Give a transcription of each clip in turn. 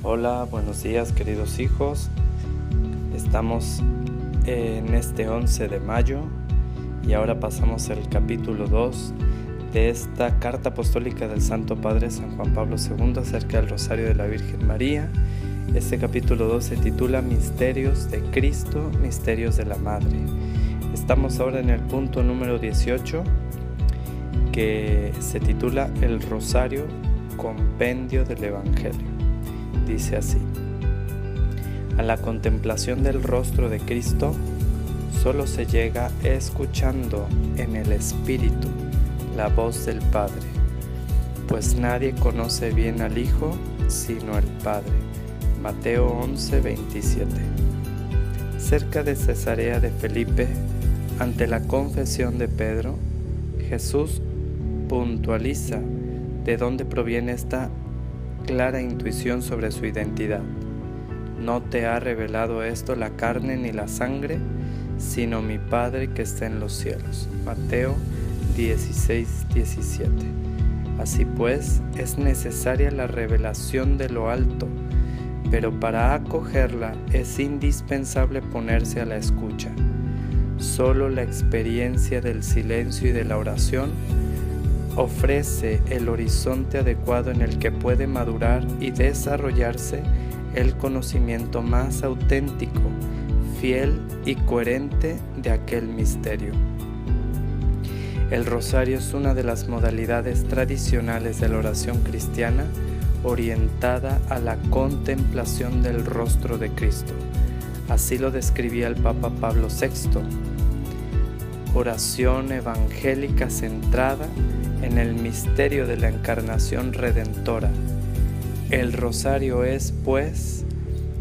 Hola, buenos días queridos hijos. Estamos en este 11 de mayo y ahora pasamos al capítulo 2 de esta carta apostólica del Santo Padre San Juan Pablo II acerca del Rosario de la Virgen María. Este capítulo 2 se titula Misterios de Cristo, Misterios de la Madre. Estamos ahora en el punto número 18 que se titula El Rosario, Compendio del Evangelio. Dice así: a la contemplación del rostro de Cristo solo se llega escuchando en el Espíritu la voz del Padre, pues nadie conoce bien al Hijo sino el Padre. Mateo 11:27. Cerca de Cesarea de Felipe, ante la confesión de Pedro, Jesús puntualiza de dónde proviene esta clara intuición sobre su identidad. No te ha revelado esto la carne ni la sangre, sino mi Padre que está en los cielos. Mateo 16:17. Así pues, es necesaria la revelación de lo alto, pero para acogerla es indispensable ponerse a la escucha. Solo la experiencia del silencio y de la oración ofrece el horizonte adecuado en el que puede madurar y desarrollarse el conocimiento más auténtico, fiel y coherente de aquel misterio. El rosario es una de las modalidades tradicionales de la oración cristiana orientada a la contemplación del rostro de Cristo. Así lo describía el Papa Pablo VI. Oración evangélica centrada en el misterio de la encarnación redentora. El rosario es, pues,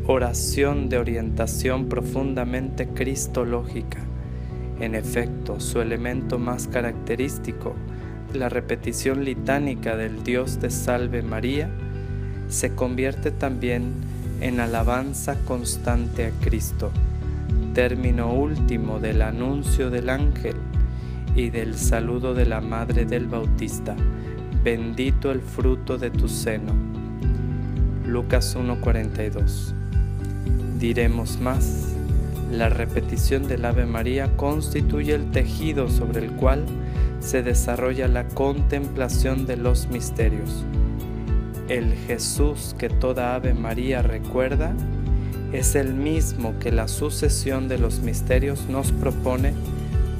oración de orientación profundamente cristológica. En efecto, su elemento más característico, la repetición litánica del Dios te salve María, se convierte también en alabanza constante a Cristo, término último del anuncio del ángel y del saludo de la Madre del Bautista: bendito el fruto de tu seno. Lucas 1:42. Diremos más: la repetición del Ave María constituye el tejido sobre el cual se desarrolla la contemplación de los misterios. El Jesús que toda Ave María recuerda es el mismo que la sucesión de los misterios nos propone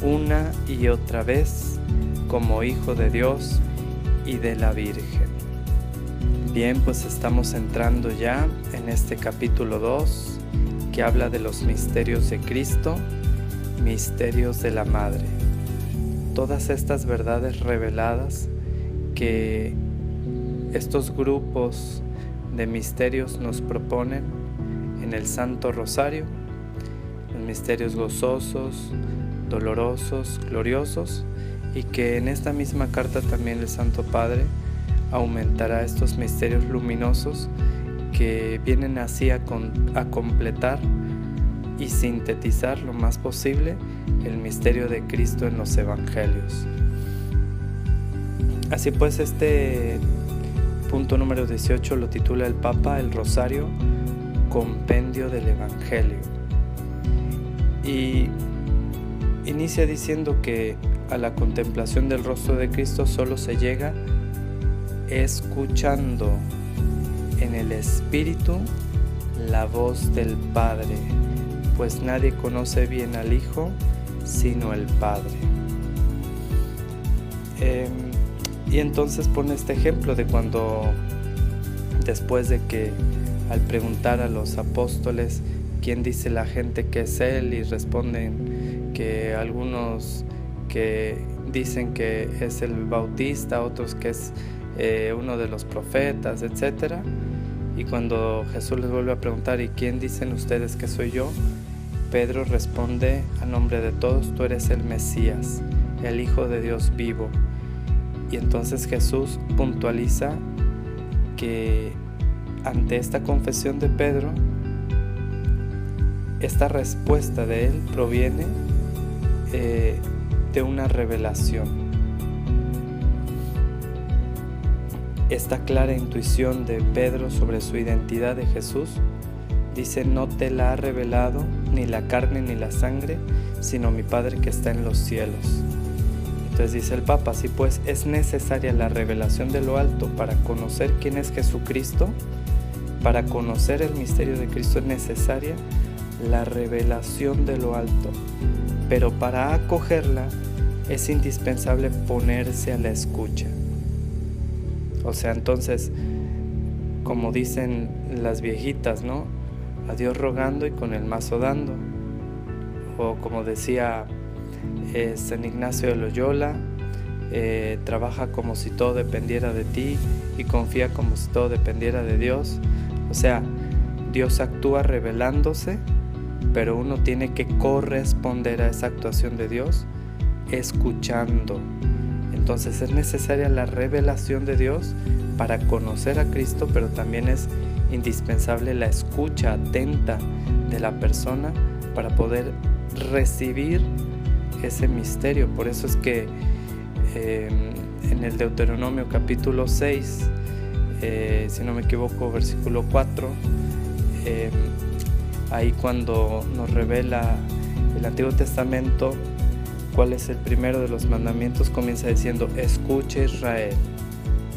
una y otra vez como Hijo de Dios y de la Virgen. Bien, pues estamos entrando ya en este capítulo 2 que habla de los misterios de Cristo, misterios de la Madre. Todas estas verdades reveladas que estos grupos de misterios nos proponen en el Santo Rosario, los misterios gozosos, dolorosos, gloriosos, y que en esta misma carta también el Santo Padre aumentará estos misterios luminosos que vienen así a completar y sintetizar lo más posible el misterio de Cristo en los Evangelios. Así pues, este punto número 18 lo titula el Papa El Rosario, Compendio del Evangelio, y inicia diciendo que a la contemplación del rostro de Cristo solo se llega escuchando en el Espíritu la voz del Padre, pues nadie conoce bien al Hijo sino el Padre. Y entonces pone este ejemplo de cuando, después de que al preguntar a los apóstoles quién dice la gente que es Él, y responden que algunos que dicen que es el Bautista, otros que es uno de los profetas, etc. Y cuando Jesús les vuelve a preguntar: ¿y quién dicen ustedes que soy yo?, Pedro responde a nombre de todos: tú eres el Mesías, el Hijo de Dios vivo. Y entonces Jesús puntualiza que ante esta confesión de Pedro, esta respuesta de él proviene de una revelación. esta clara intuición de Pedro sobre su identidad de Jesús, dice: no te la ha revelado ni la carne ni la sangre, sino mi Padre que está en los cielos. Entonces dice el Papa: así pues, es necesaria la revelación de lo alto para conocer quién es Jesucristo. Para conocer el misterio de Cristo es necesaria la revelación de lo alto, pero para acogerla es indispensable ponerse a la escucha. O sea, entonces, como dicen las viejitas, ¿no? A Dios rogando y con el mazo dando. O como decía San Ignacio de Loyola, trabaja como si todo dependiera de ti y confía como si todo dependiera de Dios. O sea, Dios actúa revelándose, pero uno tiene que corresponder a esa actuación de Dios escuchando. Entonces es necesaria la revelación de Dios para conocer a Cristo, pero también es indispensable la escucha atenta de la persona para poder recibir ese misterio. Por eso es que en el Deuteronomio capítulo 6, si no me equivoco, versículo 4, ahí cuando nos revela el Antiguo Testamento cuál es el primero de los mandamientos, comienza diciendo: escucha Israel,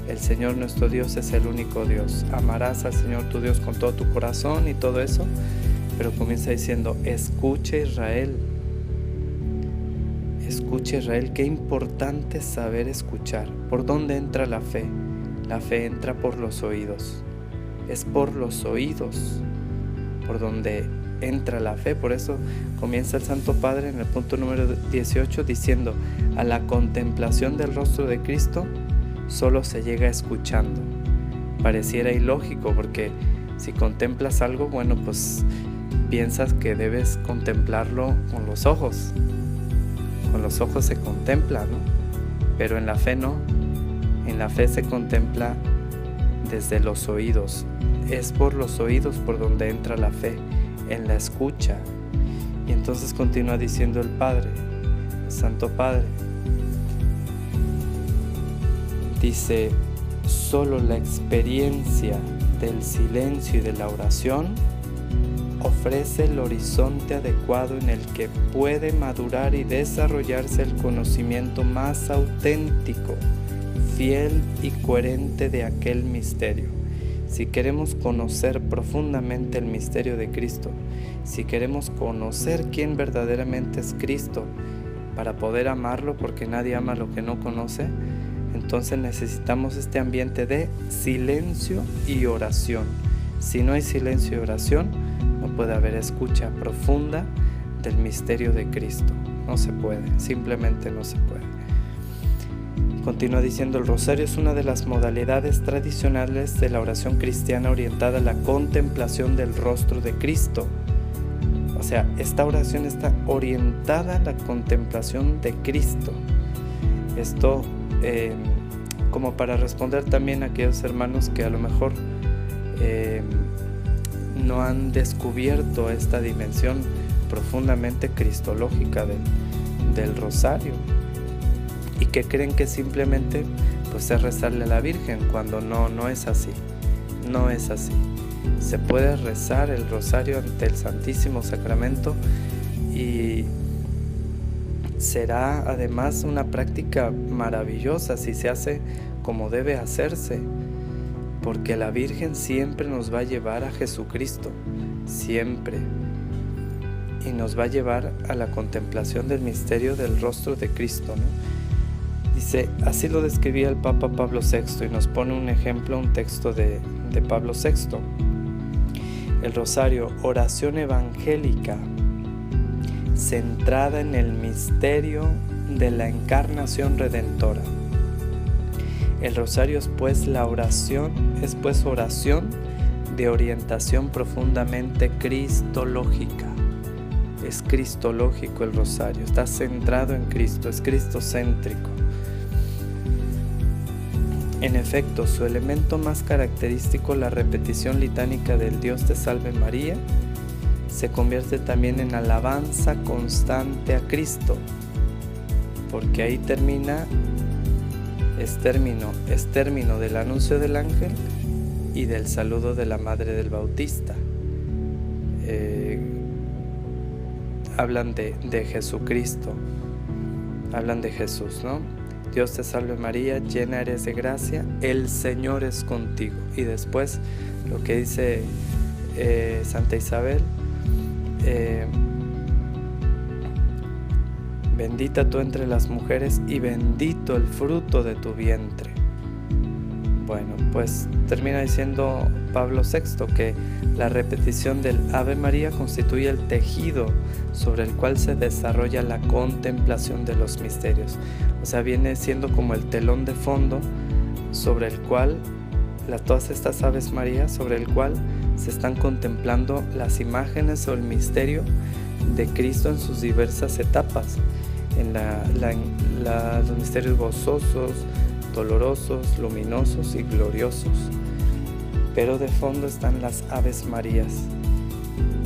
el Señor nuestro Dios es el único Dios, amarás al Señor tu Dios con todo tu corazón y todo eso, pero comienza diciendo: escucha Israel. Escucha Israel. Qué importante es saber escuchar. ¿Por dónde entra la fe? La fe entra por los oídos. Es por los oídos por donde entra la fe. Por eso comienza el Santo Padre en el punto número 18 diciendo: a la contemplación del rostro de Cristo solo se llega escuchando. Pareciera ilógico, porque si contemplas algo, bueno, pues piensas que debes contemplarlo con los ojos. Con los ojos se contempla, ¿no? Pero en la fe no. En la fe se contempla desde los oídos. Es por los oídos por donde entra la fe, en la escucha. Y entonces continúa diciendo el Padre, el Santo Padre. Dice: solo la experiencia del silencio y de la oración ofrece el horizonte adecuado en el que puede madurar y desarrollarse el conocimiento más auténtico, fiel y coherente de aquel misterio. Si queremos conocer profundamente el misterio de Cristo, si queremos conocer quién verdaderamente es Cristo, para poder amarlo, porque nadie ama lo que no conoce, entonces necesitamos este ambiente de silencio y oración. Si no hay silencio y oración, no puede haber escucha profunda del misterio de Cristo. No se puede, simplemente no se puede. Continúa diciendo: el rosario es una de las modalidades tradicionales de la oración cristiana orientada a la contemplación del rostro de Cristo. O sea, esta oración está orientada a la contemplación de Cristo. Esto como para responder también a aquellos hermanos que a lo mejor no han descubierto esta dimensión profundamente cristológica del rosario, y que creen que simplemente pues es rezarle a la Virgen, cuando no es así. No es así. Se puede rezar el rosario ante el Santísimo Sacramento y será además una práctica maravillosa si se hace como debe hacerse, porque la Virgen siempre nos va a llevar a Jesucristo, siempre, y nos va a llevar a la contemplación del misterio del rostro de Cristo, ¿no? Dice, así lo describía el Papa Pablo VI, y nos pone un ejemplo, un texto de Pablo VI. El rosario, oración evangélica, centrada en el misterio de la encarnación redentora. El rosario es pues oración de orientación profundamente cristológica. Es cristológico el rosario, está centrado en Cristo, es cristocéntrico. En efecto, su elemento más característico, la repetición litánica del Dios te salve María, se convierte también en alabanza constante a Cristo, porque ahí termina es término del anuncio del ángel y del saludo de la madre del Bautista. Hablan de Jesucristo, hablan de Jesús, ¿no? Dios te salve María, llena eres de gracia, el Señor es contigo. Y después lo que dice Santa Isabel, bendita tú entre las mujeres y bendito el fruto de tu vientre. Bueno, pues termina diciendo Pablo VI que la repetición del Ave María constituye el tejido sobre el cual se desarrolla la contemplación de los misterios. O sea, viene siendo como el telón de fondo sobre el cual, todas estas Aves María, sobre el cual se están contemplando las imágenes o el misterio de Cristo en sus diversas etapas, en los misterios gozosos, dolorosos, luminosos y gloriosos. Pero de fondo están las Aves Marías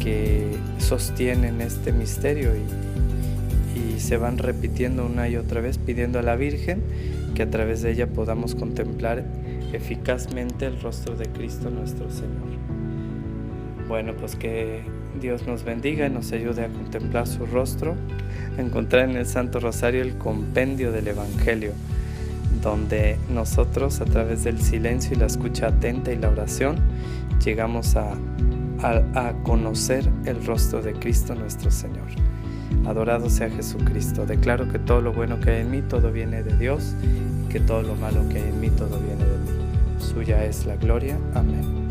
que sostienen este misterio y se van repitiendo una y otra vez, pidiendo a la Virgen que a través de ella podamos contemplar eficazmente el rostro de Cristo nuestro Señor. Bueno, pues que Dios nos bendiga y nos ayude a contemplar su rostro, a encontrar en el Santo Rosario el compendio del Evangelio, donde nosotros a través del silencio y la escucha atenta y la oración llegamos a conocer el rostro de Cristo nuestro Señor. Adorado sea Jesucristo. Declaro que todo lo bueno que hay en mí, todo viene de Dios, y que todo lo malo que hay en mí, todo viene de mí. Suya es la gloria. Amén.